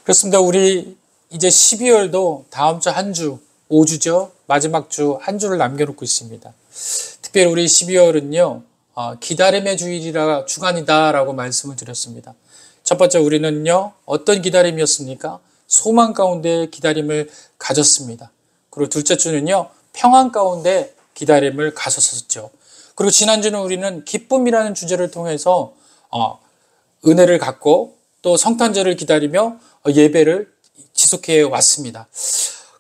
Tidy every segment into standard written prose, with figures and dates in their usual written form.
그렇습니다. 우리 이제 12월도 다음 주 한 주, 5주죠. 마지막 주 한 주를 남겨놓고 있습니다. 특별히 우리 12월은요, 기다림의 주일이라 주간이다라고 말씀을 드렸습니다. 첫 번째 우리는요, 어떤 기다림이었습니까? 소망 가운데 기다림을 가졌습니다. 그리고 둘째 주는요, 평안 가운데 기다림을 가졌었죠. 그리고 지난주는 우리는 기쁨이라는 주제를 통해서 은혜를 갖고 또 성탄절을 기다리며 예배를 지속해 왔습니다.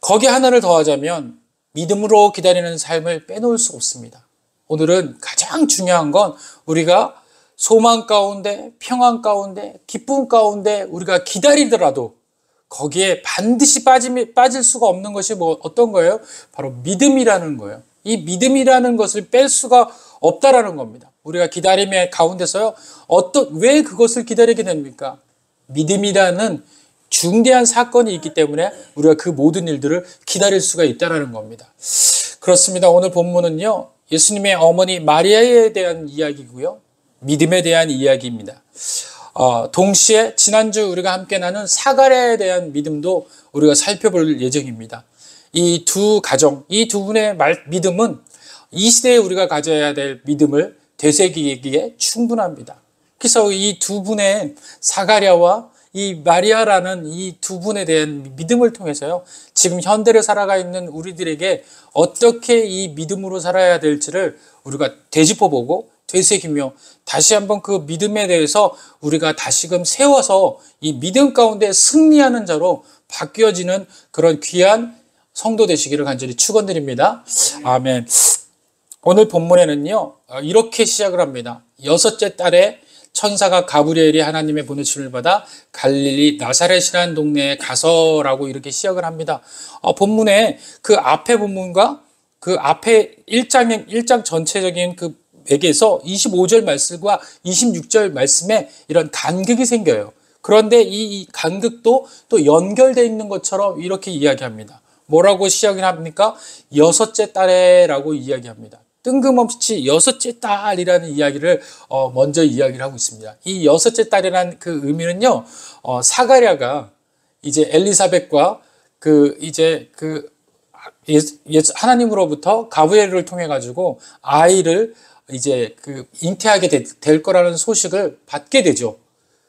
거기에 하나를 더하자면 믿음으로 기다리는 삶을 빼놓을 수 없습니다. 오늘은 가장 중요한 건 우리가 소망 가운데, 평안 가운데, 기쁨 가운데 우리가 기다리더라도 거기에 반드시 빠질 수가 없는 것이 어떤 거예요? 바로 믿음이라는 거예요. 이 믿음이라는 것을 뺄 수가 없다라는 겁니다. 우리가 기다림의 가운데서요, 왜 그것을 기다리게 됩니까? 믿음이라는 중대한 사건이 있기 때문에 우리가 그 모든 일들을 기다릴 수가 있다는 겁니다. 그렇습니다. 오늘 본문은요, 예수님의 어머니 마리아에 대한 이야기고요, 믿음에 대한 이야기입니다. 동시에 지난주 우리가 함께 나눈 사가랴에 대한 믿음도 우리가 살펴볼 예정입니다. 이 두 가정, 이 두 분의 믿음은 이 시대에 우리가 가져야 될 믿음을 되새기기에 충분합니다. 그래서 이 두 분의 사가랴와 이 마리아라는 이 두 분에 대한 믿음을 통해서요, 지금 현대를 살아가 있는 우리들에게 어떻게 이 믿음으로 살아야 될지를 우리가 되짚어보고 되새기며 다시 한번 그 믿음에 대해서 우리가 다시금 세워서 이 믿음 가운데 승리하는 자로 바뀌어지는 그런 귀한 성도 되시기를 간절히 축원드립니다. 아멘. 오늘 본문에는요, 이렇게 시작을 합니다. 여섯째 달에 천사가 가브리엘이 하나님의 보내심을 받아 갈릴리 나사렛이라는 동네에 가서라고 이렇게 시작을 합니다. 본문에 그 앞에 본문과 그 앞에 1장 전체적인 그 맥에서 25절 말씀과 26절 말씀에 이런 간극이 생겨요. 그런데 이 간극도 또 연결되어 있는 것처럼 이렇게 이야기합니다. 뭐라고 시작을 합니까? 여섯째 달에라고 이야기합니다. 뜬금없이 여섯째 딸이라는 이야기를 먼저 이야기를 하고 있습니다. 이 여섯째 딸이라는 그 의미는요, 사가랴가 이제 엘리사벳과 하나님으로부터 가브리엘을 통해 가지고 아이를 이제 잉태하게 될 거라는 소식을 받게 되죠.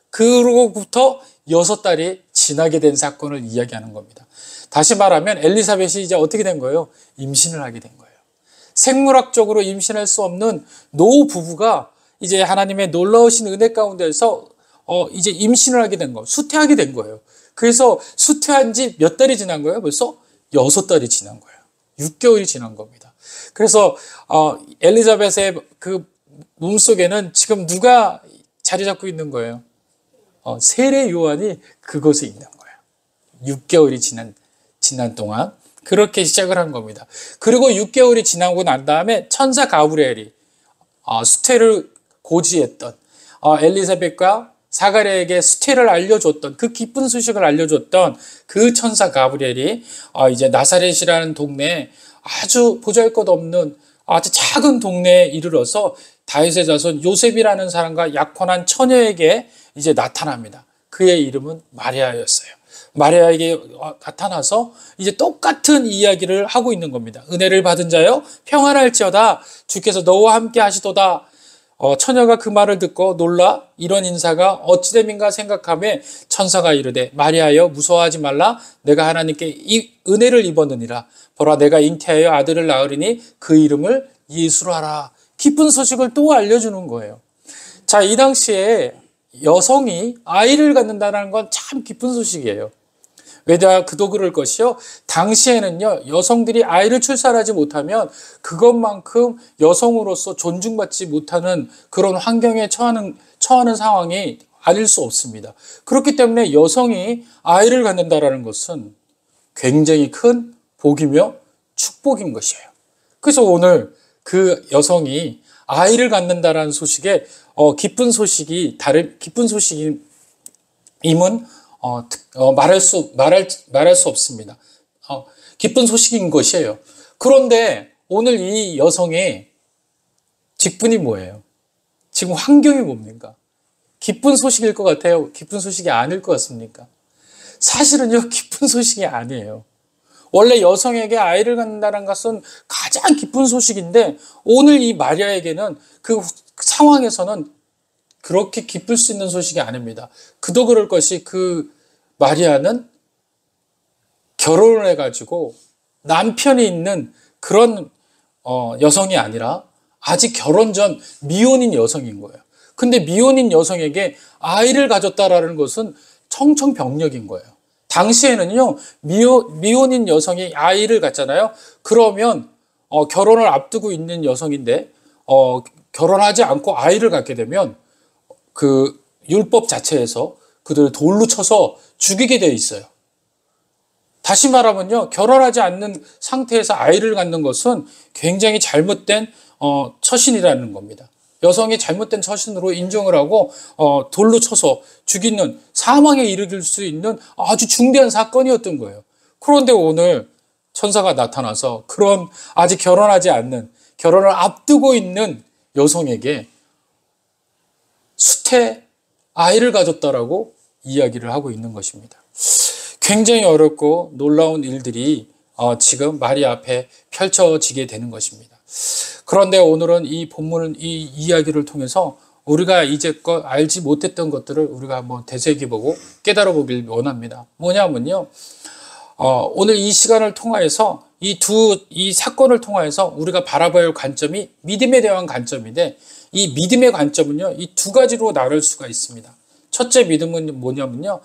그로부터 6달이 지나게 된 사건을 이야기하는 겁니다. 다시 말하면 엘리사벳이 이제 어떻게 된 거예요? 임신을 하게 된 거예요. 생물학적으로 임신할 수 없는 노 부부가 이제 하나님의 놀라우신 은혜 가운데서 이제 임신을 하게 된 거예요. 수태하게 된 거예요. 그래서 수태한 지 몇 달이 지난 거예요? 벌써 6달이 지난 거예요. 6개월이 지난 겁니다. 그래서 엘리자벳의 그 몸속에는 지금 누가 자리 잡고 있는 거예요? 세례 요한이 그곳에 있는 거예요. 6개월이 지난 동안 그렇게 시작을 한 겁니다. 그리고 6개월이 지나고 난 다음에 천사 가브리엘이 수태를 고지했던 엘리사벳과 사가랴에게 수태를 알려줬던 그 기쁜 소식을 알려줬던 그 천사 가브리엘이 이제 나사렛이라는 동네에 아주 보잘것없는 아주 작은 동네에 이르러서 다윗의 자손 요셉이라는 사람과 약혼한 처녀에게 이제 나타납니다. 그의 이름은 마리아였어요. 마리아에게 나타나서 이제 똑같은 이야기를 하고 있는 겁니다. 은혜를 받은 자여 평안할지어다 주께서 너와 함께 하시도다. 처녀가 그 말을 듣고 놀라 이런 인사가 어찌됨인가 생각하며 천사가 이르되 마리아여 무서워하지 말라 내가 하나님께 이 은혜를 입었느니라. 보라 내가 잉태하여 아들을 낳으리니 그 이름을 예수로 하라. 기쁜 소식을 또 알려주는 거예요. 자, 이 당시에 여성이 아이를 갖는다는 건 참 기쁜 소식이에요. 왜냐 그도 그럴 것이요. 당시에는요, 여성들이 아이를 출산하지 못하면 그것만큼 여성으로서 존중받지 못하는 그런 환경에 처하는 상황이 아닐 수 없습니다. 그렇기 때문에 여성이 아이를 갖는다라는 것은 굉장히 큰 복이며 축복인 것이에요. 그래서 오늘 그 여성이 아이를 갖는다라는 소식에 기쁜 소식임은 말할 수 없습니다. 기쁜 소식인 것이에요. 그런데 오늘 이 여성의 직분이 뭐예요? 지금 환경이 뭡니까? 기쁜 소식일 것 같아요? 기쁜 소식이 아닐 것 같습니까? 사실은요, 기쁜 소식이 아니에요. 원래 여성에게 아이를 갖는다는 것은 가장 기쁜 소식인데 오늘 이 마리아에게는 그 상황에서는 그렇게 기쁠 수 있는 소식이 아닙니다. 그도 그럴 것이 그 마리아는 결혼을 해가지고 남편이 있는 그런 여성이 아니라 아직 결혼 전 미혼인 여성인 거예요. 근데 미혼인 여성에게 아이를 가졌다라는 것은 청천벽력인 거예요. 당시에는요, 미혼인 여성이 아이를 갖잖아요. 그러면 결혼을 앞두고 있는 여성인데 결혼하지 않고 아이를 갖게 되면 그 율법 자체에서 그들을 돌로 쳐서 죽이게 되어 있어요. 다시 말하면요, 결혼하지 않는 상태에서 아이를 갖는 것은 굉장히 잘못된 처신이라는 겁니다. 여성이 잘못된 처신으로 인정을 하고 돌로 쳐서 죽이는 사망에 이르길 수 있는 아주 중대한 사건이었던 거예요. 그런데 오늘 천사가 나타나서 그런 아직 결혼하지 않는, 결혼을 앞두고 있는 여성에게 수태 아이를 가졌다라고 이야기를 하고 있는 것입니다. 굉장히 어렵고 놀라운 일들이 지금 마리아 앞에 펼쳐지게 되는 것입니다. 그런데 오늘은 이 본문을, 이 이야기를 통해서 우리가 이제껏 알지 못했던 것들을 우리가 한번 되새겨보고 깨달아 보길 원합니다. 뭐냐면요, 오늘 이 시간을 통하여서 이 사건을 통하여서 우리가 바라봐야 할 관점이 믿음에 대한 관점인데, 이 믿음의 관점은요, 이 두 가지로 나눌 수가 있습니다. 첫째 믿음은 뭐냐면요,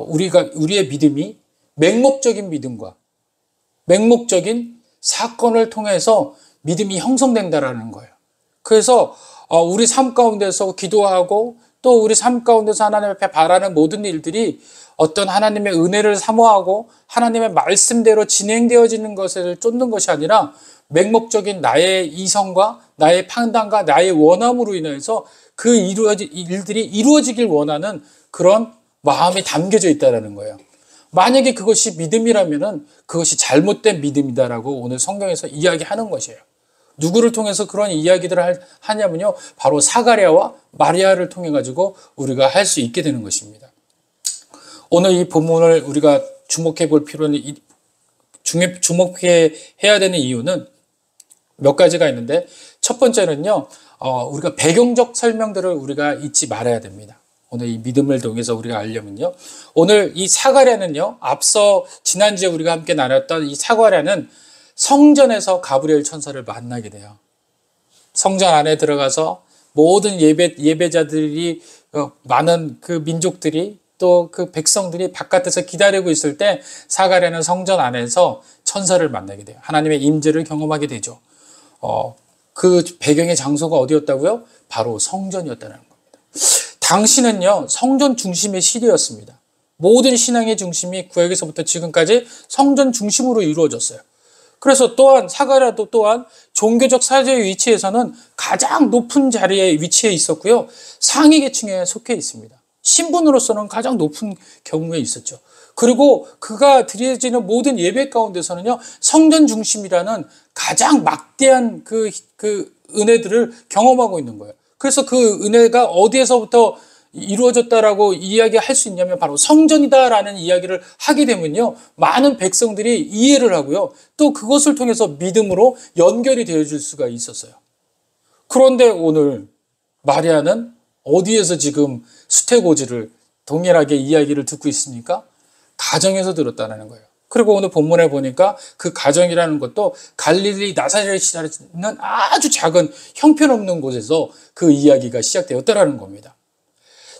우리의 믿음이 맹목적인 믿음과 맹목적인 사건을 통해서 믿음이 형성된다라는 거예요. 그래서 우리 삶 가운데서 기도하고 또 우리 삶 가운데서 하나님 앞에 바라는 모든 일들이 어떤 하나님의 은혜를 사모하고 하나님의 말씀대로 진행되어지는 것을 쫓는 것이 아니라 맹목적인 나의 이성과 나의 판단과 나의 원함으로 인해서 그 일들이 이루어지길 원하는 그런 마음이 담겨져 있다는 거예요. 만약에 그것이 믿음이라면 그것이 잘못된 믿음이다라고 오늘 성경에서 이야기하는 것이에요. 누구를 통해서 그런 이야기들을 하냐면요, 바로 사가랴와 마리아를 통해 가지고 우리가 할 수 있게 되는 것입니다. 오늘 이 본문을 우리가 주목해 볼 필요는, 주목해야 되는 이유는 몇 가지가 있는데, 첫 번째는요, 우리가 배경적 설명들을 우리가 잊지 말아야 됩니다. 오늘 이 믿음을 통해서 우리가 알려면요, 오늘 이 사가랴는요, 앞서 지난주에 우리가 함께 나눴던 이 사가랴는 성전에서 가브리엘 천사를 만나게 돼요. 성전 안에 들어가서 모든 예배자들이, 많은 그 민족들이 또 그 백성들이 바깥에서 기다리고 있을 때 사가랴는 성전 안에서 천사를 만나게 돼요. 하나님의 임재를 경험하게 되죠. 그 배경의 장소가 어디였다고요? 바로 성전이었다는 겁니다. 당시는요, 성전 중심의 시대였습니다. 모든 신앙의 중심이 구약에서부터 지금까지 성전 중심으로 이루어졌어요. 그래서 또한 사가랴도 또한 종교적 사회의 위치에서는 가장 높은 자리에 위치해 있었고요, 상위 계층에 속해 있습니다. 신분으로서는 가장 높은 경우에 있었죠. 그리고 그가 드려지는 모든 예배 가운데서는요, 성전 중심이라는 가장 막대한 그 은혜들을 경험하고 있는 거예요. 그래서 그 은혜가 어디에서부터 이루어졌다라고 이야기할 수 있냐면 바로 성전이다라는 이야기를 하게 되면요, 많은 백성들이 이해를 하고요, 또 그것을 통해서 믿음으로 연결이 되어질 수가 있었어요. 그런데 오늘 마리아는 어디에서 지금 수태고지를 동일하게 이야기를 듣고 있습니까? 가정에서 들었다는 거예요. 그리고 오늘 본문에 보니까 그 가정이라는 것도 갈릴리 나사렛이라는 아주 작은 형편없는 곳에서 그 이야기가 시작되었다는 겁니다.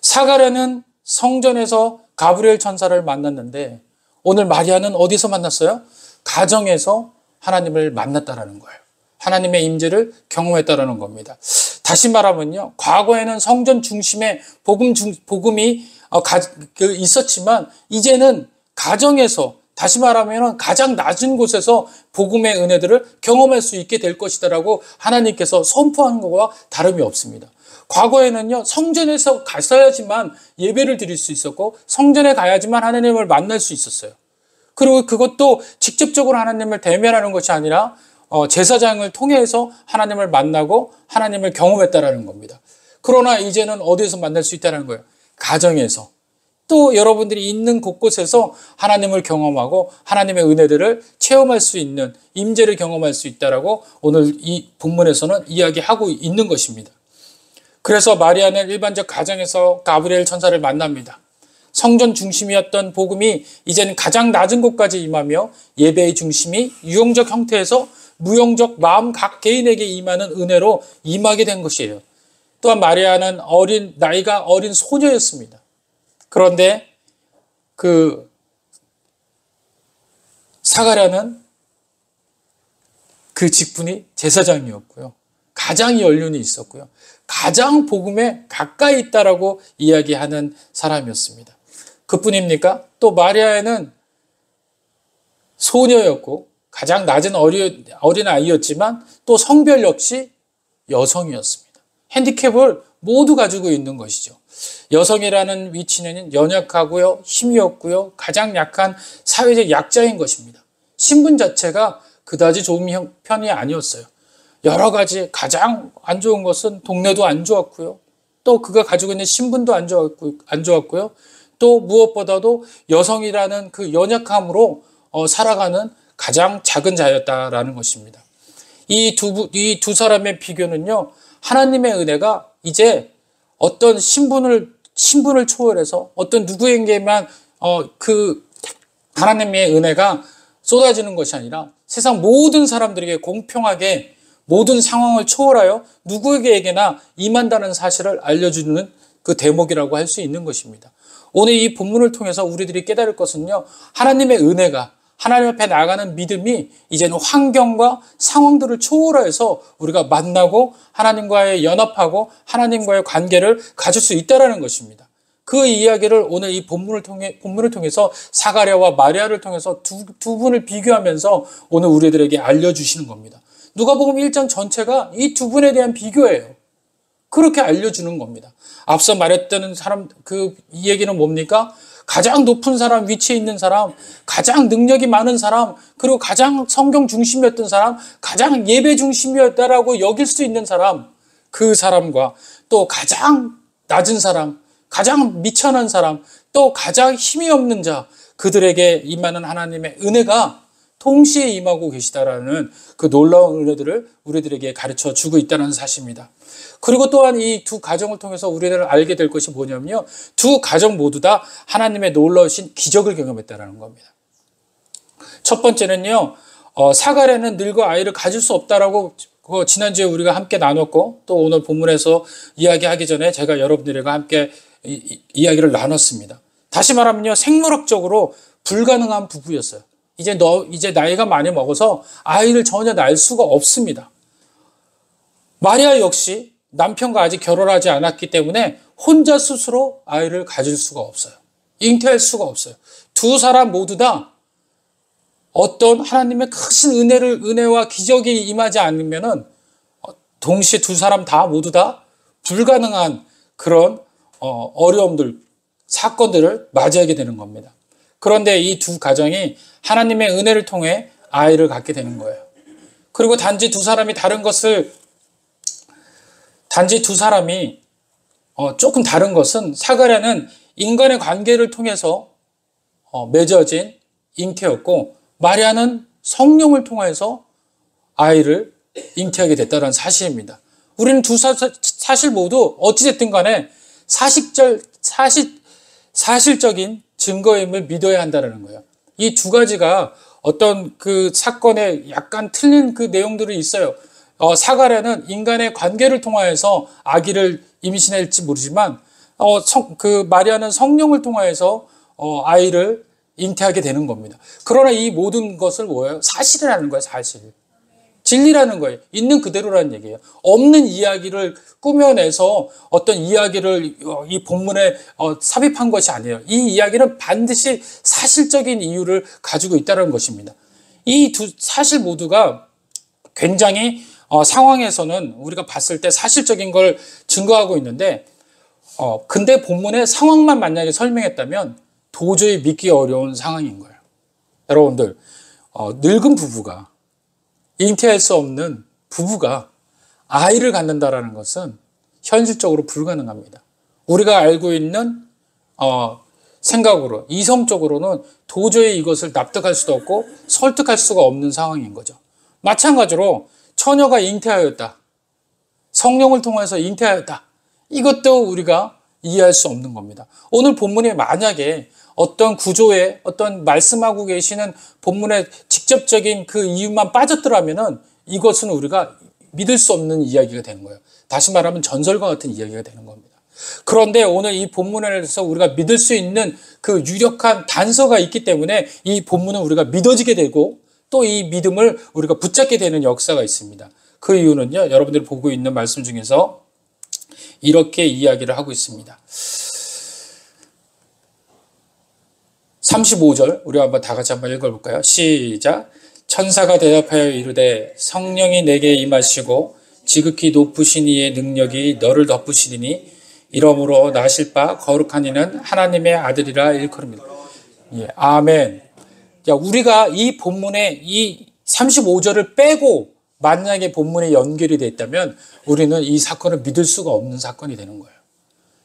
사가랴는 성전에서 가브리엘 천사를 만났는데 오늘 마리아는 어디서 만났어요? 가정에서 하나님을 만났다라는 거예요. 하나님의 임재를 경험했다라는 겁니다. 다시 말하면요, 과거에는 성전 중심의 복음이 있었지만 이제는 가정에서, 다시 말하면 가장 낮은 곳에서 복음의 은혜들을 경험할 수 있게 될 것이다라고 하나님께서 선포한 것과 다름이 없습니다. 과거에는요, 성전에서 갔어야지만 예배를 드릴 수 있었고 성전에 가야지만 하나님을 만날 수 있었어요. 그리고 그것도 직접적으로 하나님을 대면하는 것이 아니라 제사장을 통해서 하나님을 만나고 하나님을 경험했다라는 겁니다. 그러나 이제는 어디에서 만날 수 있다는 거예요? 가정에서. 또 여러분들이 있는 곳곳에서 하나님을 경험하고 하나님의 은혜들을 체험할 수 있는 임재를 경험할 수 있다라고 오늘 이 본문에서는 이야기하고 있는 것입니다. 그래서 마리아는 일반적 가정에서 가브리엘 천사를 만납니다. 성전 중심이었던 복음이 이제는 가장 낮은 곳까지 임하며 예배의 중심이 유형적 형태에서 무형적 마음 각 개인에게 임하는 은혜로 임하게 된 것이에요. 또한 마리아는 나이가 어린 소녀였습니다. 그런데 그 사가랴는 그 직분이 제사장이었고요. 가장 연륜이 있었고요. 가장 복음에 가까이 있다라고 이야기하는 사람이었습니다. 그뿐입니까? 또 마리아에는 소녀였고 가장 낮은 어린 아이였지만 또 성별 역시 여성이었습니다. 핸디캡을 모두 가지고 있는 것이죠. 여성이라는 위치는 연약하고요, 힘이 없고요, 가장 약한 사회적 약자인 것입니다. 신분 자체가 그다지 좋은 편이 아니었어요. 여러 가지 가장 안 좋은 것은 동네도 안 좋았고요. 또 그가 가지고 있는 신분도 안 좋았고요. 또 무엇보다도 여성이라는 그 연약함으로 살아가는 가장 작은 자였다라는 것입니다. 이 두 사람의 비교는요, 하나님의 은혜가 이제 어떤 신분을 초월해서 어떤 누구에게만 그 하나님의 은혜가 쏟아지는 것이 아니라 세상 모든 사람들에게 공평하게 모든 상황을 초월하여 누구에게나 임한다는 사실을 알려주는 그 대목이라고 할 수 있는 것입니다. 오늘 이 본문을 통해서 우리들이 깨달을 것은요, 하나님의 은혜가 하나님 앞에 나가는 믿음이 이제는 환경과 상황들을 초월해서 우리가 만나고 하나님과의 연합하고 하나님과의 관계를 가질 수 있다는 것입니다. 그 이야기를 오늘 이 본문을 통해서 사가랴와 마리아를 통해서 두 분을 비교하면서 오늘 우리들에게 알려주시는 겁니다. 누가복음 1장 전체가 이 두 분에 대한 비교예요. 그렇게 알려주는 겁니다. 앞서 말했던 이 얘기는 뭡니까? 가장 높은 사람, 위치에 있는 사람, 가장 능력이 많은 사람, 그리고 가장 성경 중심이었던 사람, 가장 예배 중심이었다라고 여길 수 있는 사람, 그 사람과 또 가장 낮은 사람, 가장 미천한 사람, 또 가장 힘이 없는 자, 그들에게 임하는 하나님의 은혜가 동시에 임하고 계시다라는 그 놀라운 은혜들을 우리들에게 가르쳐 주고 있다는 사실입니다. 그리고 또한 이 두 가정을 통해서 우리들은 알게 될 것이 뭐냐면요, 두 가정 모두 다 하나님의 놀라우신 기적을 경험했다는 겁니다. 첫 번째는요, 사가랴는 늙어 아이를 가질 수 없다라고 지난주에 우리가 함께 나눴고 또 오늘 본문에서 이야기하기 전에 제가 여러분들과 함께 이야기를 나눴습니다. 다시 말하면요, 생물학적으로 불가능한 부부였어요. 이제 나이가 많이 먹어서 아이를 전혀 낳을 수가 없습니다. 마리아 역시 남편과 아직 결혼하지 않았기 때문에 혼자 스스로 아이를 가질 수가 없어요. 잉태할 수가 없어요. 두 사람 모두 다 어떤 하나님의 크신 은혜와 기적이 임하지 않으면은 동시에 두 사람 모두 다 불가능한 그런 어려움들, 사건들을 맞이하게 되는 겁니다. 그런데 이 두 가정이 하나님의 은혜를 통해 아이를 갖게 되는 거예요. 그리고 단지 두 사람이 조금 다른 것은 사가랴는 인간의 관계를 통해서 맺어진 잉태였고 마리아는 성령을 통해서 아이를 잉태하게 됐다는 사실입니다. 우리는 두 사실 모두 어찌됐든 간에 사실적인 증거임을 믿어야 한다는 거예요. 이 두 가지가 어떤 그 사건에 약간 틀린 그 내용들이 있어요. 사가랴는 인간의 관계를 통하여서 아기를 임신할지 모르지만 마리아는 성령을 통하여서 아이를 잉태하게 되는 겁니다. 그러나 이 모든 것을 뭐예요? 사실이라는 거예요, 사실. 진리라는 거예요. 있는 그대로라는 얘기예요. 없는 이야기를 꾸며내서 어떤 이야기를 이 본문에 삽입한 것이 아니에요. 이 이야기는 반드시 사실적인 이유를 가지고 있다는 것입니다. 이 두 사실 모두가 굉장히 상황에서는 우리가 봤을 때 사실적인 걸 증거하고 있는데 근데 본문의 상황만 만약에 설명했다면 도저히 믿기 어려운 상황인 거예요. 여러분들, 늙은 부부가 잉태할 수 없는 부부가 아이를 갖는다라는 것은 현실적으로 불가능합니다. 우리가 알고 있는 생각으로, 이성적으로는 도저히 이것을 납득할 수도 없고 설득할 수가 없는 상황인 거죠. 마찬가지로 처녀가 잉태하였다. 성령을 통해서 잉태하였다. 이것도 우리가 이해할 수 없는 겁니다. 오늘 본문에 만약에 어떤 구조에 어떤 말씀하고 계시는 본문의 직접적인 그 이유만 빠졌더라면은 이것은 우리가 믿을 수 없는 이야기가 되는 거예요. 다시 말하면 전설과 같은 이야기가 되는 겁니다. 그런데 오늘 이 본문에서 우리가 믿을 수 있는 그 유력한 단서가 있기 때문에 이 본문은 우리가 믿어지게 되고 또 이 믿음을 우리가 붙잡게 되는 역사가 있습니다. 그 이유는요, 여러분들이 보고 있는 말씀 중에서 이렇게 이야기를 하고 있습니다. 35절 우리 한번 다 같이 한번 읽어볼까요? 시작. 천사가 대답하여 이르되 성령이 내게 임하시고 지극히 높으신 이의 능력이 너를 덮으시리니 이러므로 나실 바 거룩한 이는 하나님의 아들이라 일컬음이다. 예, 아멘. 자, 우리가 이 본문에 이 35절을 빼고 만약에 본문에 연결이 돼 있다면 우리는 이 사건을 믿을 수가 없는 사건이 되는 거예요.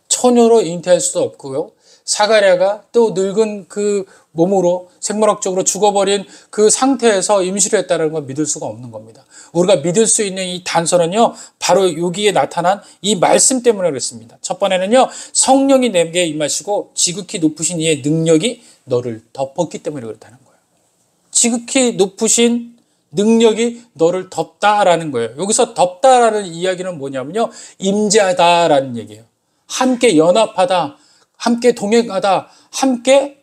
처녀로 잉태할 수도 없고요. 사가랴가 또 늙은 그 몸으로 생물학적으로 죽어버린 그 상태에서 임시를 했다는 걸 믿을 수가 없는 겁니다. 우리가 믿을 수 있는 이 단서는요, 바로 여기에 나타난 이 말씀 때문에 그렇습니다. 첫 번째는요, 성령이 내게 임하시고 지극히 높으신 이의 능력이 너를 덮었기 때문에 그렇다는 거예요. 지극히 높으신 능력이 너를 덮다라는 거예요. 여기서 덮다라는 이야기는 뭐냐면요, 임재하다라는 얘기예요. 함께 연합하다, 함께 동행하다, 함께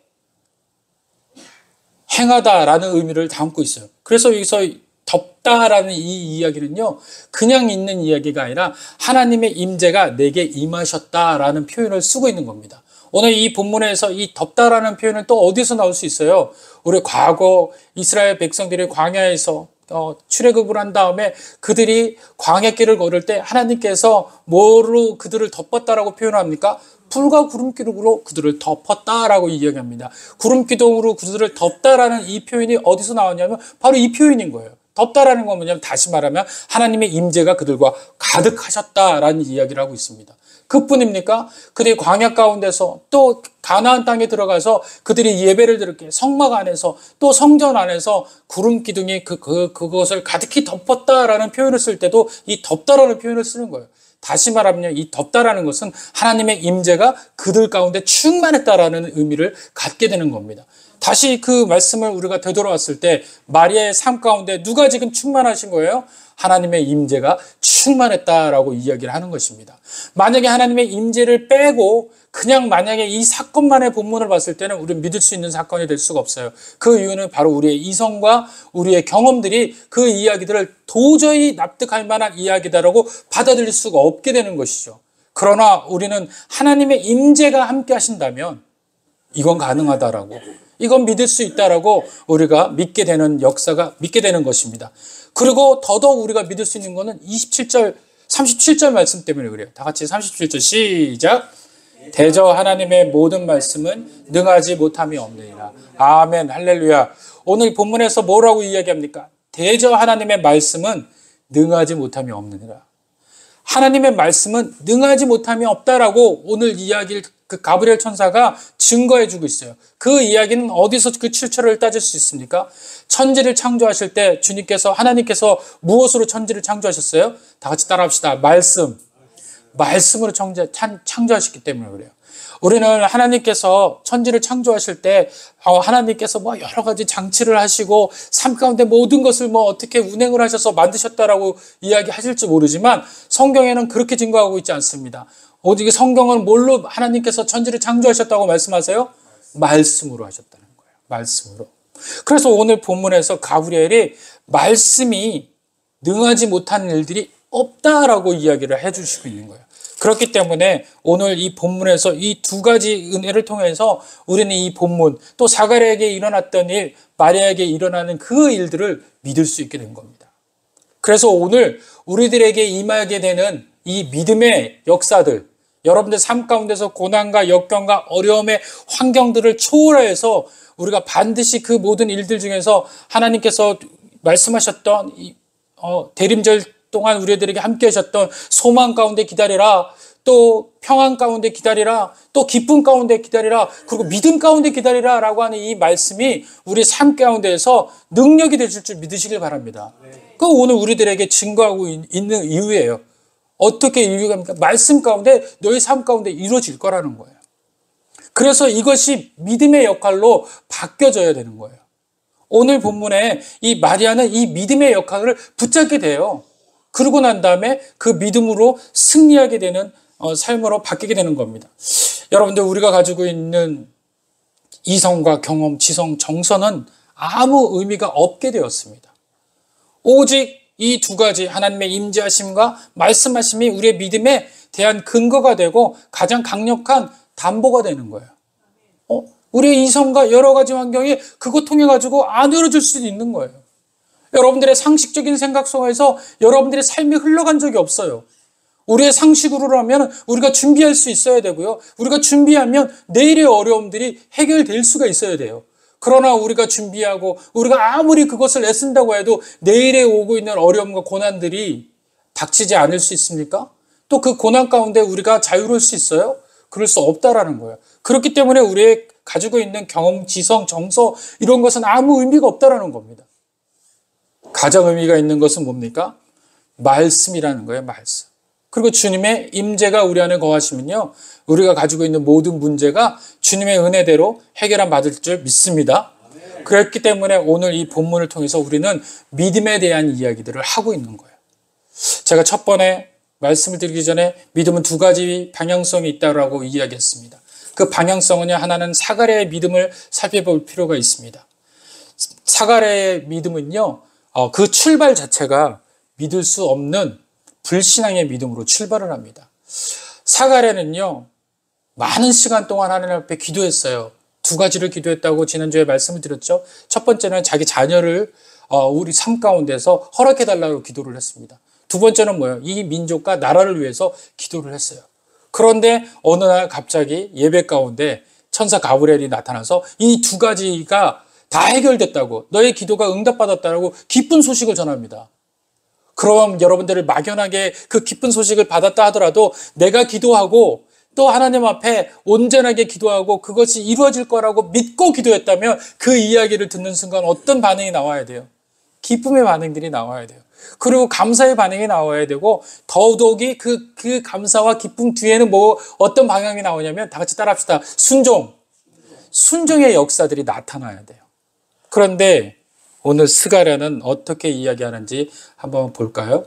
행하다라는 의미를 담고 있어요. 그래서 여기서 덮다라는 이 이야기는요, 그냥 있는 이야기가 아니라 하나님의 임재가 내게 임하셨다라는 표현을 쓰고 있는 겁니다. 오늘 이 본문에서 이 덮다라는 표현은 또 어디서 나올 수 있어요? 우리 과거 이스라엘 백성들이 광야에서 출애굽을 한 다음에 그들이 광야길을 걸을 때 하나님께서 뭐로 그들을 덮었다라고 표현합니까? 불과 구름기둥으로 그들을 덮었다라고 이야기합니다. 구름기둥으로 그들을 덮다라는 이 표현이 어디서 나왔냐면 바로 이 표현인 거예요. 덮다라는 건 뭐냐면 다시 말하면 하나님의 임재가 그들과 가득하셨다라는 이야기를 하고 있습니다. 그뿐입니까? 그들이 광야 가운데서 또 가나안 땅에 들어가서 그들이 예배를 드릴 때 성막 안에서 또 성전 안에서 구름 기둥이 그것을 가득히 덮었다라는 표현을 쓸 때도 이 덮다라는 표현을 쓰는 거예요. 다시 말하면 이 덮다라는 것은 하나님의 임재가 그들 가운데 충만했다라는 의미를 갖게 되는 겁니다. 다시 그 말씀을 우리가 되돌아왔을 때 마리아의 삶 가운데 누가 지금 충만하신 거예요? 하나님의 임재가 충만했다라고 이야기를 하는 것입니다. 만약에 하나님의 임재를 빼고 그냥 만약에 이 사건만의 본문을 봤을 때는 우리는 믿을 수 있는 사건이 될 수가 없어요. 그 이유는 바로 우리의 이성과 우리의 경험들이 그 이야기들을 도저히 납득할 만한 이야기다라고 받아들일 수가 없게 되는 것이죠. 그러나 우리는 하나님의 임재가 함께 하신다면 이건 가능하다라고, 이건 믿을 수 있다라고 우리가 믿게 되는 역사가 믿게 되는 것입니다. 그리고 더더욱 우리가 믿을 수 있는 것은 27절, 37절 말씀 때문에 그래요. 다 같이 37절 시작. 대저 하나님의 모든 말씀은 능하지 못함이 없느니라. 아멘, 할렐루야. 오늘 본문에서 뭐라고 이야기합니까? 대저 하나님의 말씀은 능하지 못함이 없느니라. 하나님의 말씀은 능하지 못함이 없다라고 오늘 이야기를 그 가브리엘 천사가 증거해주고 있어요. 그 이야기는 어디서 그 출처를 따질 수 있습니까? 천지를 창조하실 때 주님께서, 하나님께서 무엇으로 천지를 창조하셨어요? 다 같이 따라합시다. 말씀으로 창조하셨기 때문에 그래요. 우리는 하나님께서 천지를 창조하실 때 하나님께서 뭐 여러 가지 장치를 하시고 삶 가운데 모든 것을 뭐 어떻게 운행을 하셔서 만드셨다라고 이야기하실지 모르지만 성경에는 그렇게 증거하고 있지 않습니다. 오직 성경은 뭘로 하나님께서 천지를 창조하셨다고 말씀하세요? 말씀으로 하셨다는 거예요. 말씀으로. 그래서 오늘 본문에서 가브리엘이 말씀이 능하지 못한 일들이 없다라고 이야기를 해주시고 있는 거예요. 그렇기 때문에 오늘 이 본문에서 이 두 가지 은혜를 통해서 우리는 이 본문, 또 사가랴에게 일어났던 일, 마리아에게 일어나는 그 일들을 믿을 수 있게 된 겁니다. 그래서 오늘 우리들에게 임하게 되는 이 믿음의 역사들, 여러분들 삶 가운데서 고난과 역경과 어려움의 환경들을 초월해서 우리가 반드시 그 모든 일들 중에서 하나님께서 말씀하셨던 대림절 동안 우리들에게 함께 하셨던 소망 가운데 기다려라, 또 평안 가운데 기다리라, 또 기쁨 가운데 기다리라, 그리고 믿음 가운데 기다리라 라고 하는 이 말씀이 우리 삶 가운데에서 능력이 되실 줄 믿으시길 바랍니다. 그 오늘 우리들에게 증거하고 있는 이유예요. 어떻게 이유가 합니까? 말씀 가운데 너희 삶 가운데 이루어질 거라는 거예요. 그래서 이것이 믿음의 역할로 바뀌어져야 되는 거예요. 오늘 본문에 이 마리아는 이 믿음의 역할을 붙잡게 돼요. 그러고 난 다음에 그 믿음으로 승리하게 되는 삶으로 바뀌게 되는 겁니다. 여러분들, 우리가 가지고 있는 이성과 경험, 지성, 정서는 아무 의미가 없게 되었습니다. 오직 이 두 가지, 하나님의 임재하심과 말씀하심이 우리의 믿음에 대한 근거가 되고 가장 강력한 담보가 되는 거예요. 우리의 이성과 여러 가지 환경이 그것 통해 가지고 안 이루어질 수도 있는 거예요. 여러분들의 상식적인 생각 속에서 여러분들의 삶이 흘러간 적이 없어요. 우리의 상식으로라면 우리가 준비할 수 있어야 되고요. 우리가 준비하면 내일의 어려움들이 해결될 수가 있어야 돼요. 그러나 우리가 준비하고 우리가 아무리 그것을 애쓴다고 해도 내일에 오고 있는 어려움과 고난들이 닥치지 않을 수 있습니까? 또 그 고난 가운데 우리가 자유로울 수 있어요? 그럴 수 없다라는 거예요. 그렇기 때문에 우리의 가지고 있는 경험, 지성, 정서 이런 것은 아무 의미가 없다라는 겁니다. 가장 의미가 있는 것은 뭡니까? 말씀이라는 거예요, 말씀. 그리고 주님의 임재가 우리 안에 거하시면요, 우리가 가지고 있는 모든 문제가 주님의 은혜대로 해결함 받을 줄 믿습니다. 그렇기 때문에 오늘 이 본문을 통해서 우리는 믿음에 대한 이야기들을 하고 있는 거예요. 제가 첫 번에 말씀을 드리기 전에 믿음은 두 가지 방향성이 있다고 이야기했습니다. 그 방향성은요, 하나는 사가랴의 믿음을 살펴볼 필요가 있습니다. 사가랴의 믿음은요, 그 출발 자체가 믿을 수 없는 불신앙의 믿음으로 출발을 합니다. 사가랴는요, 많은 시간 동안 하나님 앞에 기도했어요. 두 가지를 기도했다고 지난주에 말씀을 드렸죠. 첫 번째는 자기 자녀를 우리 삶 가운데서 허락해달라고 기도를 했습니다. 두 번째는 뭐예요? 이 민족과 나라를 위해서 기도를 했어요. 그런데 어느 날 갑자기 예배 가운데 천사 가브리엘이 나타나서 이 두 가지가 다 해결됐다고, 너의 기도가 응답받았다고 기쁜 소식을 전합니다. 그럼 여러분들을 막연하게 그 기쁜 소식을 받았다 하더라도 내가 기도하고 또 하나님 앞에 온전하게 기도하고 그것이 이루어질 거라고 믿고 기도했다면 그 이야기를 듣는 순간 어떤 반응이 나와야 돼요? 기쁨의 반응들이 나와야 돼요. 그리고 감사의 반응이 나와야 되고, 더더욱이 그 감사와 기쁨 뒤에는 어떤 방향이 나오냐면, 다 같이 따라 합시다. 순종의 역사들이 나타나야 돼요. 그런데 오늘 스가랴는 어떻게 이야기하는지 한번 볼까요?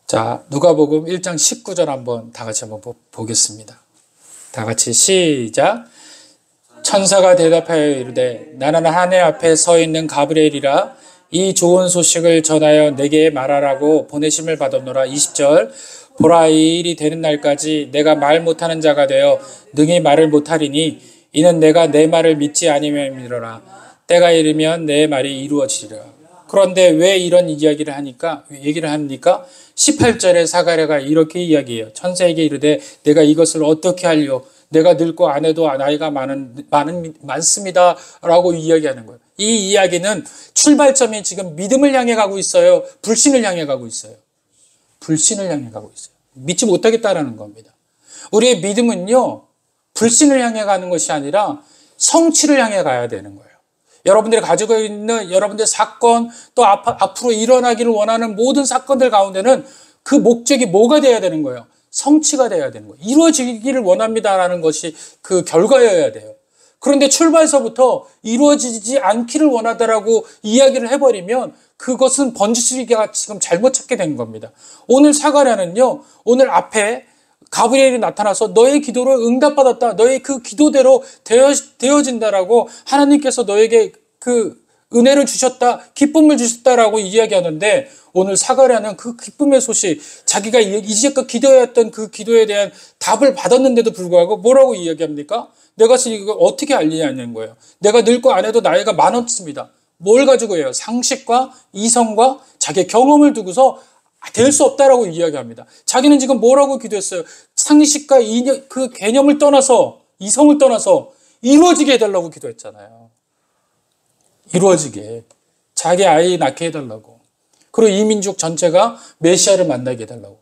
자, 누가복음 1장 19절 한번 다 같이 한번 보겠습니다. 다 같이 시작. 천사가 대답하여 이르되 나는 하늘 앞에 서 있는 가브리엘이라, 이 좋은 소식을 전하여 내게 말하라고 보내심을 받았노라. 20절. 보라, 이 일이 되는 날까지 내가 말 못하는 자가 되어 능히 말을 못하리니 이는 내가 내 말을 믿지 아니함이니라. 때가 이르면 내 말이 이루어지리라. 그런데 왜 이런 얘기를 합니까? 18절에 사가랴가 이렇게 이야기해요. 천사에게 이르되 내가 이것을 어떻게 하리요? 내가 늙고 아내도 나이가 많습니다 라고 이야기하는 거예요. 이 이야기는 출발점이 지금 믿음을 향해 가고 있어요? 불신을 향해 가고 있어요? 불신을 향해 가고 있어요. 믿지 못하겠다라는 겁니다. 우리의 믿음은요, 불신을 향해 가는 것이 아니라 성취를 향해 가야 되는 거예요. 여러분들이 가지고 있는 여러분들의 사건, 또 앞으로 일어나기를 원하는 모든 사건들 가운데는 그 목적이 뭐가 돼야 되는 거예요? 성취가 돼야 되는 거예요. 이루어지기를 원합니다라는 것이 그 결과여야 돼요. 그런데 출발서부터 이루어지지 않기를 원하다라고 이야기를 해버리면 그것은 번지수기가 지금 잘못 찾게 된 겁니다. 오늘 사가랴는요, 오늘 앞에 가브리엘이 나타나서 너의 기도를 응답받았다, 너의 그 기도대로 되어진다라고 하나님께서 너에게 그 은혜를 주셨다, 기쁨을 주셨다라고 이야기하는데, 오늘 사가랴는 그 기쁨의 소식, 자기가 이제껏 기도했던 그 기도에 대한 답을 받았는데도 불구하고 뭐라고 이야기합니까? 내가 이거 어떻게 알리냐는 거예요. 내가 늙고 아내도 나이가 많았습니다. 뭘 가지고 해요? 상식과 이성과 자기의 경험을 두고서 될 수 없다라고 이야기합니다. 자기는 지금 뭐라고 기도했어요? 상식과 그 개념을 떠나서, 이성을 떠나서 이루어지게 해달라고 기도했잖아요. 이루어지게. 자기 아이 낳게 해달라고. 그리고 이 민족 전체가 메시아를 만나게 해달라고.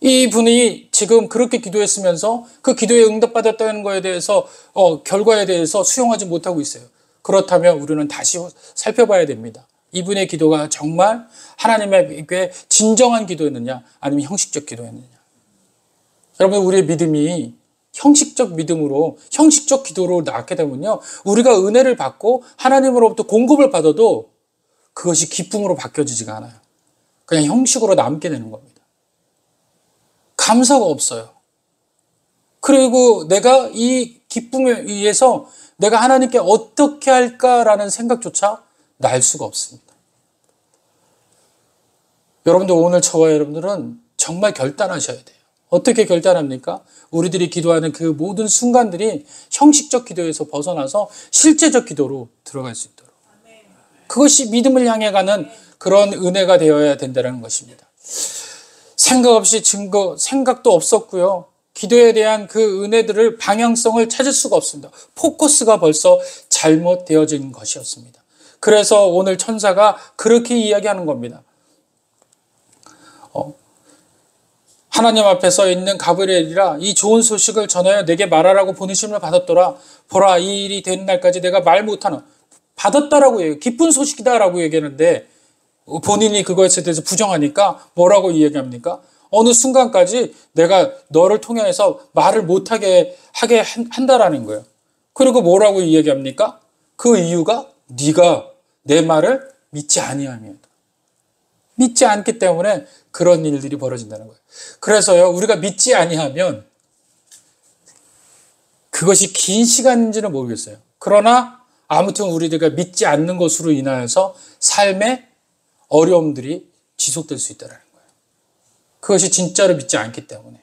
이분이 지금 그렇게 기도했으면서 그 기도에 응답받았다는 거에 대해서 결과에 대해서 수용하지 못하고 있어요. 그렇다면 우리는 다시 살펴봐야 됩니다. 이분의 기도가 정말 하나님에게 진정한 기도였느냐 아니면 형식적 기도였느냐. 여러분, 우리의 믿음이 형식적 믿음으로 형식적 기도로 나가게 되면요, 우리가 은혜를 받고 하나님으로부터 공급을 받아도 그것이 기쁨으로 바뀌어지지가 않아요. 그냥 형식으로 남게 되는 겁니다. 감사가 없어요. 그리고 내가 이 기쁨에 의해서 내가 하나님께 어떻게 할까라는 생각조차 날 수가 없습니다. 여러분들, 오늘 저와 여러분들은 정말 결단하셔야 돼요. 어떻게 결단합니까? 우리들이 기도하는 그 모든 순간들이 형식적 기도에서 벗어나서 실제적 기도로 들어갈 수 있도록. 그것이 믿음을 향해 가는 그런 은혜가 되어야 된다는 것입니다. 생각 없이 생각도 없었고요. 기도에 대한 그 은혜들을 방향성을 찾을 수가 없습니다. 포커스가 벌써 잘못되어진 것이었습니다. 그래서 오늘 천사가 그렇게 이야기하는 겁니다. 하나님 앞에 서 있는 가브리엘이라, 이 좋은 소식을 전하여 내게 말하라고 보내심을 받았더라. 보라, 이 일이 되는 날까지 내가 말 못하는, 받았다라고 해요. 기쁜 소식이다라고 얘기하는데 본인이 그것에 대해서 부정하니까 뭐라고 이야기합니까? 어느 순간까지 내가 너를 통해서 말을 못하게 한다라는 거예요. 그리고 뭐라고 이야기합니까? 그 이유가 네가 내 말을 믿지 아니함이다. 믿지 않기 때문에 그런 일들이 벌어진다는 거예요. 그래서요, 우리가 믿지 아니하면 그것이 긴 시간인지는 모르겠어요. 그러나 아무튼 우리들가 믿지 않는 것으로 인하여서 삶의 어려움들이 지속될 수 있다는 거예요. 그것이 진짜로 믿지 않기 때문에.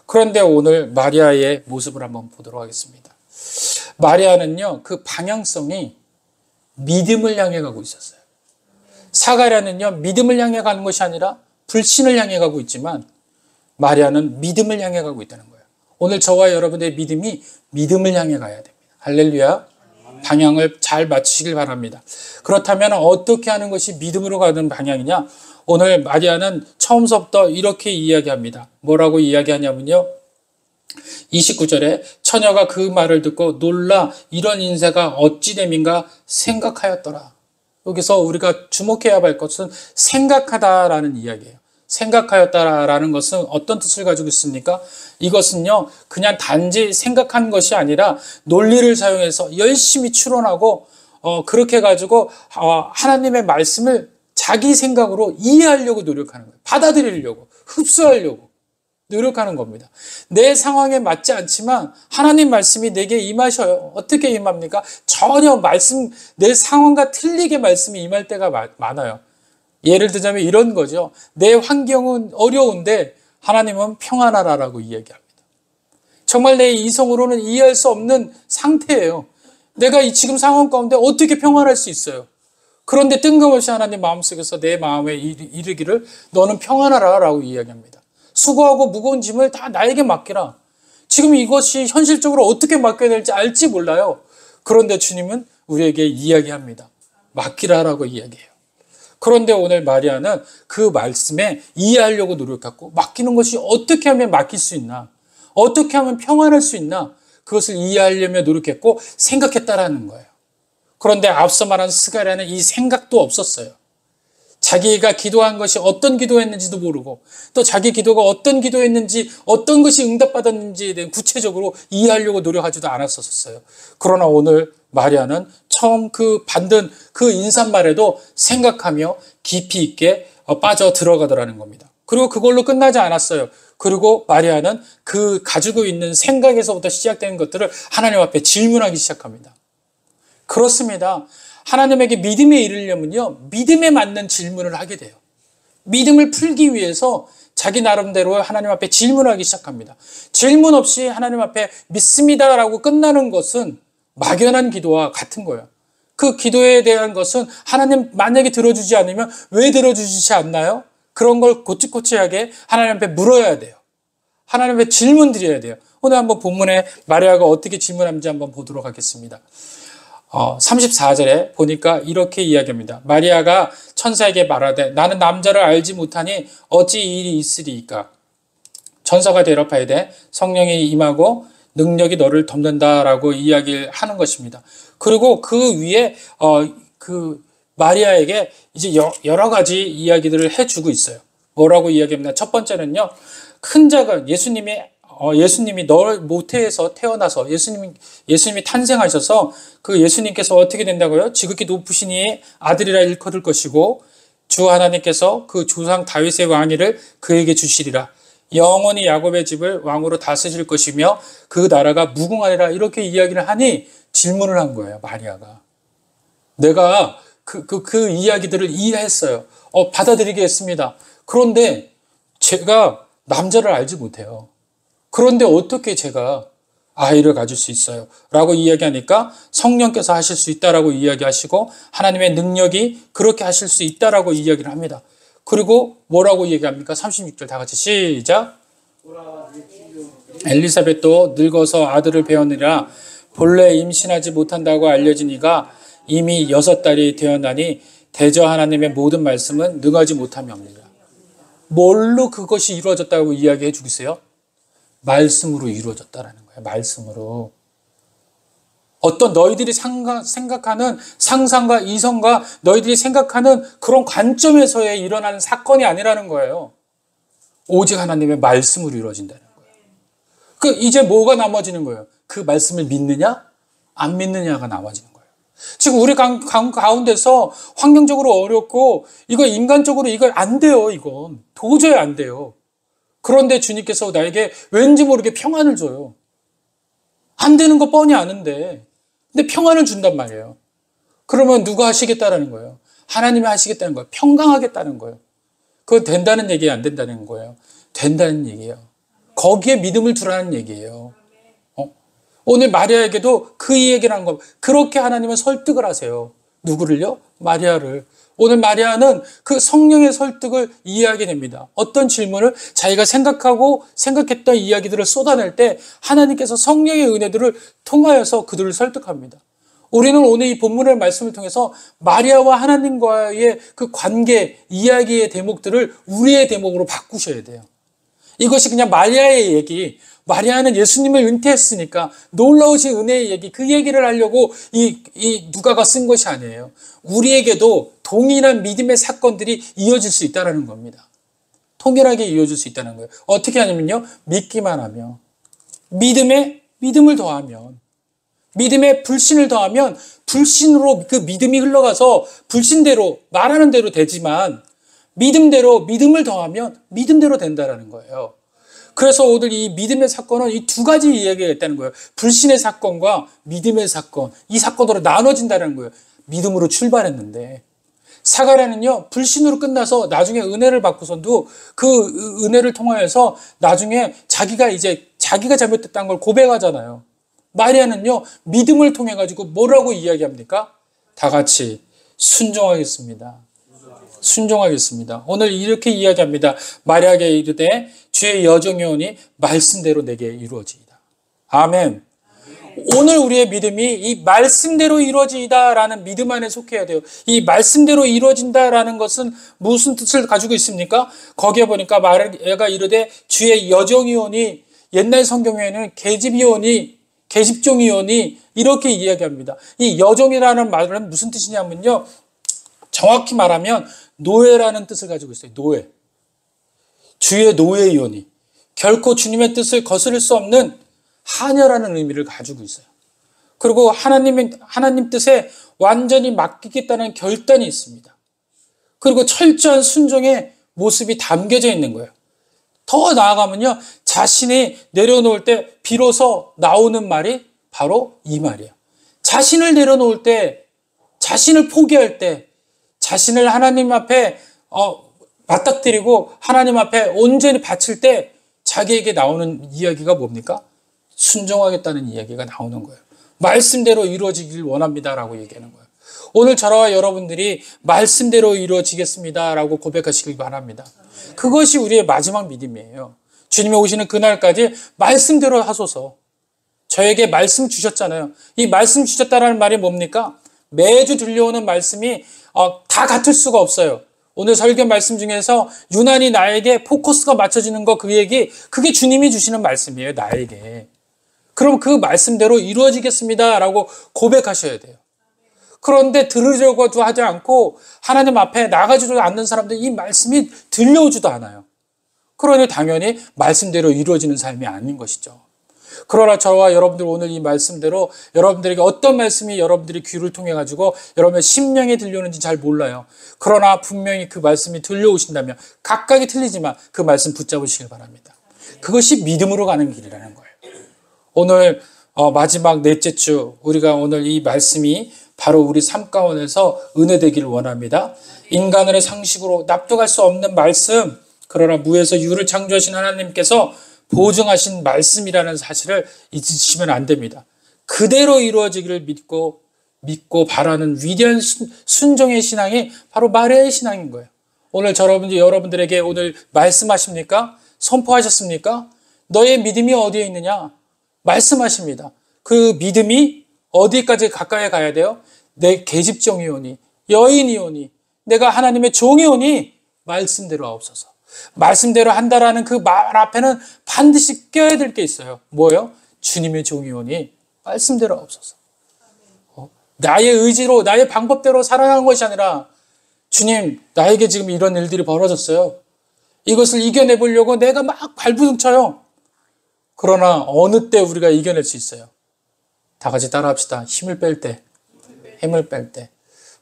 그런데 오늘 마리아의 모습을 한번 보도록 하겠습니다. 마리아는요, 그 방향성이 믿음을 향해 가고 있었어요. 사가랴는요, 믿음을 향해 가는 것이 아니라 불신을 향해 가고 있지만 마리아는 믿음을 향해 가고 있다는 거예요. 오늘 저와 여러분의 믿음이 믿음을 향해 가야 됩니다. 할렐루야. 방향을 잘 맞추시길 바랍니다. 그렇다면 어떻게 하는 것이 믿음으로 가는 방향이냐? 오늘 마리아는 처음부터 이렇게 이야기합니다. 뭐라고 이야기하냐면요, 29절에 처녀가 그 말을 듣고 놀라 이런 인사가 어찌 됨인가 생각하였더라. 여기서 우리가 주목해야 할 것은 생각하다라는 이야기예요. 생각하였다라는 것은 어떤 뜻을 가지고 있습니까? 이것은요, 그냥 단지 생각한 것이 아니라 논리를 사용해서 열심히 추론하고 그렇게 가지고 하나님의 말씀을 자기 생각으로 이해하려고 노력하는 거예요. 받아들이려고, 흡수하려고 노력하는 겁니다. 내 상황에 맞지 않지만 하나님 말씀이 내게 임하셔요. 어떻게 임합니까? 전혀 내 상황과 틀리게 말씀이 임할 때가 많아요. 예를 들자면 이런 거죠. 내 환경은 어려운데 하나님은 평안하라라고 이야기합니다. 정말 내 이성으로는 이해할 수 없는 상태예요. 내가 이 지금 상황 가운데 어떻게 평안할 수 있어요? 그런데 뜬금없이 하나님 마음속에서 내 마음에 이르기를 너는 평안하라라고 이야기합니다. 수고하고 무거운 짐을 다 나에게 맡기라. 지금 이것이 현실적으로 어떻게 맡겨야 될지 알지 몰라요. 그런데 주님은 우리에게 이야기합니다. 맡기라라고 이야기해요. 그런데 오늘 마리아는 그 말씀에 이해하려고 노력했고, 맡기는 것이 어떻게 하면 맡길 수 있나, 어떻게 하면 평안할 수 있나, 그것을 이해하려며 노력했고 생각했다라는 거예요. 그런데 앞서 말한 스가랴는 이 생각도 없었어요. 자기가 기도한 것이 어떤 기도했는지도 모르고, 또 자기 기도가 어떤 기도했는지, 어떤 것이 응답받았는지에 대한 구체적으로 이해하려고 노력하지도 않았었어요. 그러나 오늘 마리아는 처음 받은 그 인사말에도 생각하며 깊이 있게 빠져 들어가더라는 겁니다. 그리고 그걸로 끝나지 않았어요. 그리고 마리아는 그 가지고 있는 생각에서부터 시작되는 것들을 하나님 앞에 질문하기 시작합니다. 그렇습니다. 하나님에게 믿음에 이르려면요, 믿음에 맞는 질문을 하게 돼요. 믿음을 풀기 위해서 자기 나름대로 하나님 앞에 질문하기 시작합니다. 질문 없이 하나님 앞에 믿습니다라고 끝나는 것은 막연한 기도와 같은 거예요. 그 기도에 대한 것은 하나님 만약에 들어주지 않으면 왜 들어주시지 않나요? 그런 걸 고치고치하게 하나님 앞에 물어야 돼요. 하나님 앞에 질문 드려야 돼요. 오늘 한번 본문에 마리아가 어떻게 질문하는지 한번 보도록 하겠습니다. 34절에 보니까 이렇게 이야기합니다. 마리아가 천사에게 말하되 나는 남자를 알지 못하니 어찌 이 일이 있으리이까. 천사가 대답하되 성령이 임하고 능력이 너를 덮는다라고 이야기를 하는 것입니다. 그리고 그 위에 그 마리아에게 이제 여러 가지 이야기들을 해주고 있어요. 뭐라고 이야기합니다. 첫 번째는요, 큰 자가 예수님이 널 모태에서 태어나서 예수님이 탄생하셔서 그 예수님께서 어떻게 된다고요? 지극히 높으신 이의 아들이라 일컫을 것이고 주 하나님께서 그 조상 다윗의 왕위를 그에게 주시리라. 영원히 야곱의 집을 왕으로 다스릴 것이며 그 나라가 무궁하리라. 이렇게 이야기를 하니 질문을 한 거예요. 마리아가. 내가 그 이야기들을 이해했어요. 받아들이겠습니다. 그런데 제가 남자를 알지 못해요. 그런데 어떻게 제가 아이를 가질 수 있어요? 라고 이야기하니까 성령께서 하실 수 있다라고 이야기하시고 하나님의 능력이 그렇게 하실 수 있다라고 이야기를 합니다. 그리고 뭐라고 얘기합니까? 36절 다 같이 시작. 엘리사벳도 늙어서 아들을 배우느라 본래 임신하지 못한다고 알려진 이가 이미 6달이 되었나니 대저 하나님의 모든 말씀은 능하지 못함이 없느니라. 뭘로 그것이 이루어졌다고 이야기해 주겠어요? 말씀으로 이루어졌다라는 거예요. 말씀으로. 어떤 너희들이 생각하는 상상과 이성과 너희들이 생각하는 그런 관점에서의 일어나는 사건이 아니라는 거예요. 오직 하나님의 말씀으로 이루어진다는 거예요. 이제 뭐가 남아지는 거예요? 그 말씀을 믿느냐? 안 믿느냐가 남아지는 거예요. 지금 우리 가운데서 환경적으로 어렵고 이거 인간적으로 이걸 안 돼요. 이건 도저히 안 돼요. 그런데 주님께서 나에게 왠지 모르게 평안을 줘요. 안 되는 거 뻔히 아는데 근데 평안을 준단 말이에요. 그러면 누가 하시겠다라는 거예요? 하나님이 하시겠다는 거예요. 평강하겠다는 거예요. 그거 된다는 얘기예요? 안 된다는 거예요? 된다는 얘기예요. 거기에 믿음을 두라는 얘기예요. 오늘 마리아에게도 그 얘기를 한 거. 그렇게 하나님은 설득을 하세요. 누구를요? 마리아를. 오늘 마리아는 그 성령의 설득을 이해하게 됩니다. 어떤 질문을 자기가 생각했던 이야기들을 쏟아낼 때 하나님께서 성령의 은혜들을 통하여서 그들을 설득합니다. 우리는 오늘 이 본문의 말씀을 통해서 마리아와 하나님과의 그 관계, 이야기의 대목들을 우리의 대목으로 바꾸셔야 돼요. 이것이 그냥 마리아의 얘기, 마리아는 예수님을 은퇴했으니까 놀라우신 은혜의 얘기, 그 얘기를 하려고 이 누가가 쓴 것이 아니에요. 우리에게도 동일한 믿음의 사건들이 이어질 수 있다는 겁니다. 통일하게 이어질 수 있다는 거예요. 어떻게 하냐면요. 믿기만 하면, 믿음을 더하면, 믿음에 불신을 더하면 불신으로 그 믿음이 흘러가서 불신대로 말하는 대로 되지만 믿음대로 믿음을 더하면 믿음대로 된다는 거예요. 그래서 오늘 이 믿음의 사건은 이 두 가지 이야기가 있다는 거예요. 불신의 사건과 믿음의 사건, 이 사건으로 나눠진다는 거예요. 믿음으로 출발했는데 사가랴는요, 불신으로 끝나서 나중에 은혜를 받고선도 그 은혜를 통하여서 나중에 자기가 잘못됐다는 걸 고백하잖아요. 마리아는요, 믿음을 통해 가지고 뭐라고 이야기합니까? 다 같이 순종하겠습니다. 순종하겠습니다. 오늘 이렇게 이야기합니다. 마리아에게 이르되 주의 여정이 오니 말씀대로 내게 이루어지이다. 아멘. 오늘 우리의 믿음이 이 말씀대로 이루어지이다라는 믿음 안에 속해야 돼요. 이 말씀대로 이루어진다라는 것은 무슨 뜻을 가지고 있습니까? 거기에 보니까 마리아가 이르되 주의 여정이 오니, 옛날 성경에는 계집이 오니, 계집종이 오니 이렇게 이야기합니다. 이 여정이라는 말은 무슨 뜻이냐면요, 정확히 말하면 노예라는 뜻을 가지고 있어요. 노예. 주의 노예이오니. 결코 주님의 뜻을 거스를 수 없는 하녀라는 의미를 가지고 있어요. 그리고 하나님 뜻에 완전히 맡기겠다는 결단이 있습니다. 그리고 철저한 순종의 모습이 담겨져 있는 거예요. 더 나아가면요, 자신이 내려놓을 때 비로소 나오는 말이 바로 이 말이에요. 자신을 내려놓을 때, 자신을 포기할 때, 자신을 하나님 앞에 맞닥뜨리고 하나님 앞에 온전히 바칠 때 자기에게 나오는 이야기가 뭡니까? 순종하겠다는 이야기가 나오는 거예요. 말씀대로 이루어지길 원합니다라고 얘기하는 거예요. 오늘 저와 여러분들이 말씀대로 이루어지겠습니다라고 고백하시길 바랍니다. 그것이 우리의 마지막 믿음이에요. 주님이 오시는 그날까지 말씀대로 하소서. 저에게 말씀 주셨잖아요. 이 말씀 주셨다라는 말이 뭡니까? 매주 들려오는 말씀이 다 같을 수가 없어요. 오늘 설교 말씀 중에서 유난히 나에게 포커스가 맞춰지는 거 그 얘기, 그게 주님이 주시는 말씀이에요. 나에게. 그럼 그 말씀대로 이루어지겠습니다 라고 고백하셔야 돼요. 그런데 들으려고도 하지 않고 하나님 앞에 나가지도 않는 사람들 이 말씀이 들려오지도 않아요. 그러니 당연히 말씀대로 이루어지는 삶이 아닌 것이죠. 그러나 저와 여러분들 오늘 이 말씀대로 여러분들에게 어떤 말씀이 여러분들이 귀를 통해 가지고 여러분의 심령에 들려오는지 잘 몰라요. 그러나 분명히 그 말씀이 들려오신다면 각각이 틀리지만 그 말씀 붙잡으시길 바랍니다. 그것이 믿음으로 가는 길이라는 거예요. 오늘 마지막 넷째 주 우리가 오늘 이 말씀이 바로 우리 삶 가운데서 은혜되기를 원합니다. 인간의 상식으로 납득할 수 없는 말씀, 그러나 무에서 유를 창조하신 하나님께서 보증하신 말씀이라는 사실을 잊으시면 안 됩니다. 그대로 이루어지기를 믿고 바라는 위대한 순종의 신앙이 바로 마리아의 신앙인 거예요. 오늘 여러분들에게 오늘 말씀하십니까? 선포하셨습니까? 너의 믿음이 어디에 있느냐? 말씀하십니다. 그 믿음이 어디까지 가까이 가야 돼요? 내 계집종이오니 여인이오니 내가 하나님의 종이오니 말씀대로 하옵소서. 말씀대로 한다라는 그 말 앞에는 반드시 껴야 될 게 있어요. 뭐예요? 주님의 종이오니 말씀대로 하옵소서. 나의 의지로 나의 방법대로 살아가는 것이 아니라 주님 나에게 지금 이런 일들이 벌어졌어요. 이것을 이겨내보려고 내가 막 발부둥쳐요. 그러나 어느 때 우리가 이겨낼 수 있어요? 다 같이 따라합시다. 힘을 뺄 때.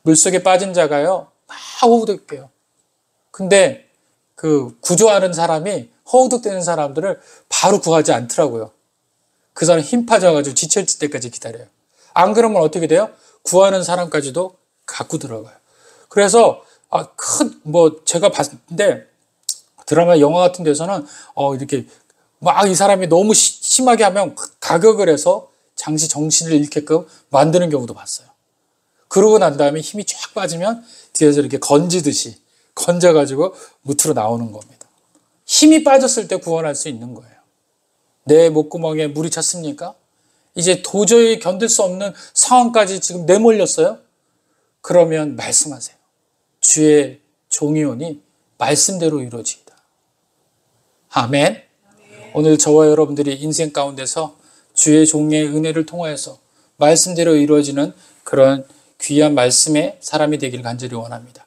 물속에 빠진 자가요 막 호우득해요. 근데 그 구조하는 사람이 허우득대는 사람들을 바로 구하지 않더라고요. 그 사람 힘 빠져가지고 지쳐질 때까지 기다려요. 안 그러면 어떻게 돼요? 구하는 사람까지도 갖고 들어가요. 그래서 제가 봤는데 드라마 영화 같은 데서는 이렇게 막 이 사람이 너무 심하게 하면 가격을 해서 잠시 정신을 잃게끔 만드는 경우도 봤어요. 그러고 난 다음에 힘이 쫙 빠지면 뒤에서 이렇게 건져가지고 무트로 나오는 겁니다. 힘이 빠졌을 때 구원할 수 있는 거예요. 내 목구멍에 물이 찼습니까? 이제 도저히 견딜 수 없는 상황까지 지금 내몰렸어요? 그러면 말씀하세요. 주의 종이오니 말씀대로 이루어지이다. 아멘. 오늘 저와 여러분들이 인생 가운데서 주의 종의 은혜를 통하여서 말씀대로 이루어지는 그런 귀한 말씀의 사람이 되기를 간절히 원합니다.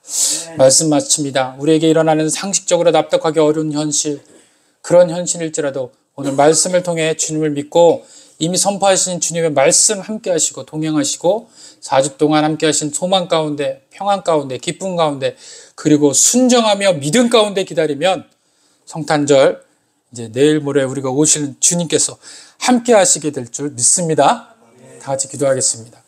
말씀 마칩니다. 우리에게 일어나는 상식적으로 납득하기 어려운 현실, 그런 현실일지라도 오늘 말씀을 통해 주님을 믿고 이미 선포하신 주님의 말씀 함께 하시고 동행하시고 4주 동안 함께 하신 소망 가운데, 평안 가운데, 기쁨 가운데, 그리고 순정하며 믿음 가운데 기다리면 성탄절 이제 내일 모레 우리가 오시는 주님께서 함께 하시게 될 줄 믿습니다. 다 같이 기도하겠습니다.